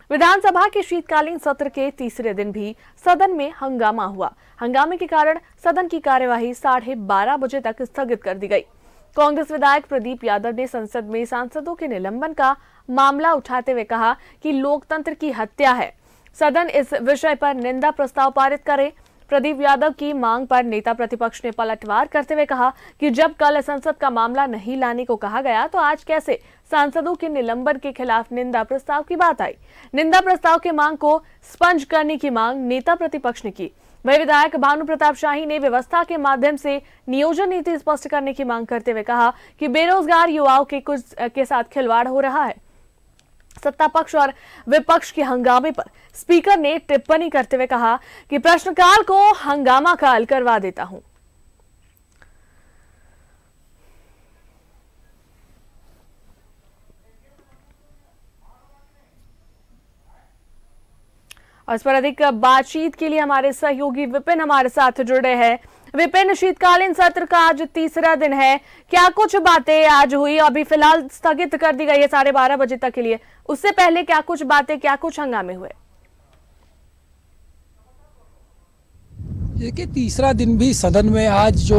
विधानसभा के शीतकालीन सत्र के तीसरे दिन भी सदन में हंगामा हुआ। हंगामे के कारण सदन की कार्यवाही 12:30 बजे तक स्थगित कर दी गई। कांग्रेस विधायक प्रदीप यादव ने संसद में सांसदों के निलंबन का मामला उठाते हुए कहा कि लोकतंत्र की हत्या है। सदन इस विषय पर निंदा प्रस्ताव पारित करे। प्रदीप यादव की मांग पर नेता प्रतिपक्ष ने पलटवार करते हुए कहा कि जब कल संसद का मामला नहीं लाने को कहा गया तो आज कैसे सांसदों के निलंबन के खिलाफ निंदा प्रस्ताव की बात आई। निंदा प्रस्ताव की मांग को स्पंज करने की मांग नेता प्रतिपक्ष ने की। वही विधायक भानु प्रताप शाही ने व्यवस्था के माध्यम से नियोजन नीति स्पष्ट करने की मांग करते हुए कहा कि बेरोजगार युवाओं के साथ खिलवाड़ हो रहा है। सत्ता पक्ष और विपक्ष के हंगामे पर स्पीकर ने टिप्पणी करते हुए कहा कि प्रश्नकाल को हंगामा काल करवा देता हूं। और इस पर अधिक बातचीत के लिए हमारे सहयोगी विपिन हमारे साथ जुड़े हैं। विपिन, शीतकालीन सत्र का आज तीसरा दिन है, क्या कुछ बातें आज हुई? अभी फिलहाल स्थगित कर दी गई है 12:30 बजे तक के लिए। उससे पहले क्या कुछ बातें, क्या कुछ हंगामे हुए? देखिए, तीसरा दिन भी सदन में आज जो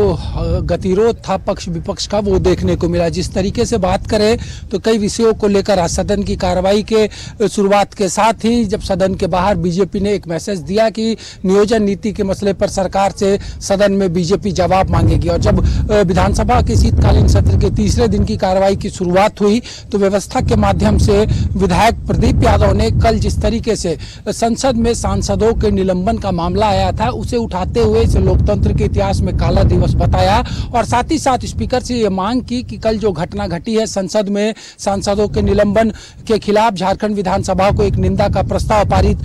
गतिरोध था पक्ष विपक्ष का वो देखने को मिला। जिस तरीके से बात करें तो कई विषयों को लेकर आज सदन की कार्रवाई के शुरुआत के साथ ही जब सदन के बाहर बीजेपी ने एक मैसेज दिया कि नियोजन नीति के मसले पर सरकार से सदन में बीजेपी जवाब मांगेगी। और जब विधानसभा के शीतकालीन सत्र के तीसरे दिन की कार्रवाई की शुरुआत हुई तो व्यवस्था के माध्यम से विधायक प्रदीप यादव ने कल जिस तरीके से संसद में सांसदों के निलंबन का मामला आया था उसे उठाते हुए इसे लोकतंत्र के इतिहास में काला दिवस बताया। और साथ ही साथ स्पीकर से ये मांग की कि कल जो घटना घटी है संसद में सांसदों के निलंबन के खिलाफ झारखंड विधानसभा को एक निंदा का प्रस्ताव पारित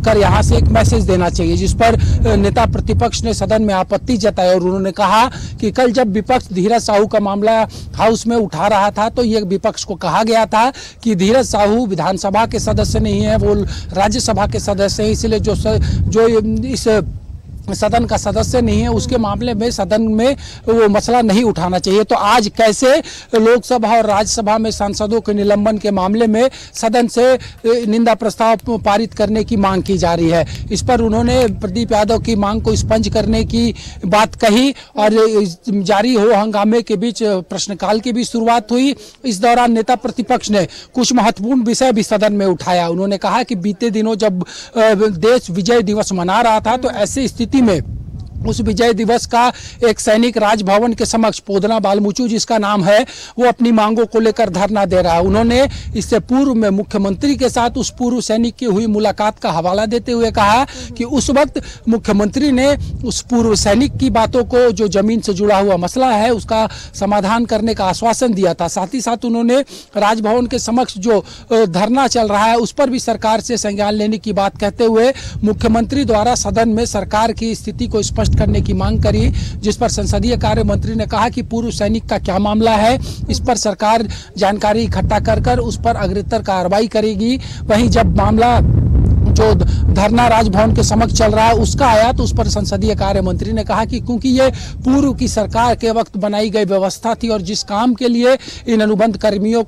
कर यहां से एक मैसेज देना चाहिए, जिस पर नेता प्रतिपक्ष ने सदन में आपत्ति जताई। और उन्होंने कहा कि कल जब विपक्ष धीरज साहू का मामला हाउस में उठा रहा था तो ये विपक्ष को कहा गया था कि धीरज साहू विधानसभा के सदस्य नहीं है, वो राज्यसभा के सदस्य है, इसलिए जो इस सदन का सदस्य नहीं है उसके मामले में सदन में वो मसला नहीं उठाना चाहिए। तो आज कैसे लोकसभा और राज्यसभा में सांसदों के निलंबन के मामले में सदन से निंदा प्रस्ताव पारित करने की मांग की जा रही है। इस पर उन्होंने प्रदीप यादव की मांग को स्पंज करने की बात कही और जारी हो हंगामे के बीच प्रश्नकाल की भी शुरुआत हुई। इस दौरान नेता प्रतिपक्ष ने कुछ महत्वपूर्ण विषय भी सदन में उठाया। उन्होंने कहा कि बीते दिनों जब देश विजय दिवस मना रहा था तो ऐसी स्थिति में उस विजय दिवस का एक सैनिक राजभवन के समक्ष पोदना बालमुचू जिसका नाम है वो अपनी मांगों को लेकर धरना दे रहा है। उन्होंने इससे पूर्व में मुख्यमंत्री के साथ उस पूर्व सैनिक की हुई मुलाकात का हवाला देते हुए कहा कि उस वक्त मुख्यमंत्री ने उस पूर्व सैनिक की बातों को जो जमीन से जुड़ा हुआ मसला है उसका समाधान करने का आश्वासन दिया था। साथ ही साथ उन्होंने राजभवन के समक्ष जो धरना चल रहा है उस पर भी सरकार से संज्ञान लेने की बात कहते हुए मुख्यमंत्री द्वारा सदन में सरकार की स्थिति को स्पष्ट करने की मांग करी, जिस पर संसदीय कार्य मंत्री ने कहा कि पूर्व सैनिक का क्या मामला है, इस पर सरकार जानकारी इकट्ठा कर उस पर अग्रतर कार्रवाई करेगी। वहीं जब मामला जो धरना राजभवन के समक्ष चल रहा है उसका आया तो उस पर संसदीय कार्य मंत्री ने कहा कि क्योंकि ये पूर्व की सरकार के वक्त बनाई गई व्यवस्था थी और जिस काम के लिए इन अनुबंध कर्मियों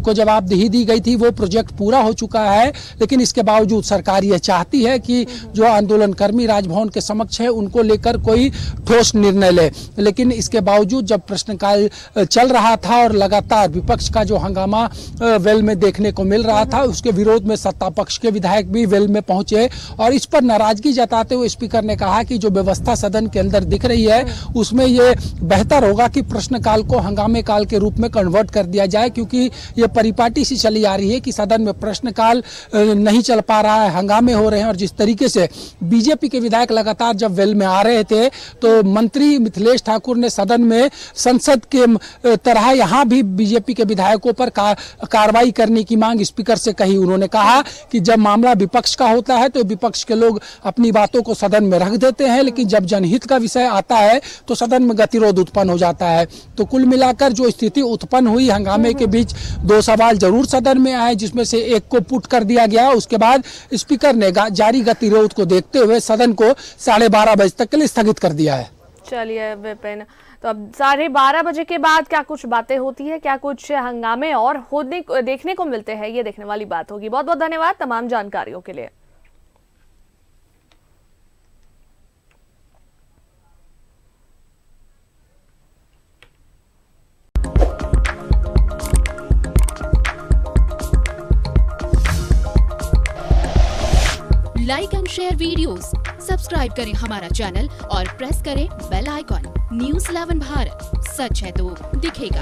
को जवाबदेही दी गई थी वो प्रोजेक्ट पूरा हो चुका है, लेकिन इसके बावजूद सरकार ये चाहती है कि जो आंदोलनकर्मी राजभवन के समक्ष है उनको लेकर कोई ठोस निर्णय ले। लेकिन इसके बावजूद जब प्रश्नकाल चल रहा था और लगातार विपक्ष का जो हंगामा वेल में देखने को मिल रहा था उसके विरोध में सत्ता पक्ष के विधायक भी वेल में पहुंचे और इस पर नाराजगी जताते हुए स्पीकर ने कहा कि जो व्यवस्था सदन के अंदर दिख रही है उसमें ये बेहतर होगा कि प्रश्नकाल को हंगामे काल के रूप में कन्वर्ट कर दिया जाए, क्योंकि ये परिपाटी सी चली आ रही है कि सदन में प्रश्नकाल नहीं चल पा रहा है, हंगामे हो रहे हैं। और जिस तरीके से बीजेपी के विधायक लगातार जब वेल में आ रहे थे तो मंत्री मिथिलेश ठाकुर ने सदन में संसद के तरह यहाँ भी बीजेपी के विधायकों पर कार्रवाई करने की मांग स्पीकर से कही। उन्होंने कहा कि जब मामला विपक्ष का होता है तो विपक्ष के लोग अपनी बातों को सदन में रख देते हैं, लेकिन जब जनहित का विषय आता है तो सदन में गतिरोध उत्पन्न हो जाता है। तो कुल मिलाकर जो स्थिति उत्पन्न हुई हंगामे के बीच दो सवाल जरूर सदन में आए, जिसमें से एक को पुट कर दिया गया। उसके बाद स्पीकर ने जारी गतिरोध को देखते हुए सदन को 12:30 बजे तक के लिए स्थगित कर दिया है। चलिए विपिन, तो अब 12:30 के बाद क्या कुछ बातें होती है, क्या कुछ हंगामे और होने देखने को मिलते हैं, ये देखने वाली बात होगी। बहुत बहुत धन्यवाद तमाम जानकारियों के लिए। Like and share videos, subscribe करें हमारा चैनल और प्रेस करें बेल आइकॉन। न्यूज़ 11 भारत, सच है तो दिखेगा।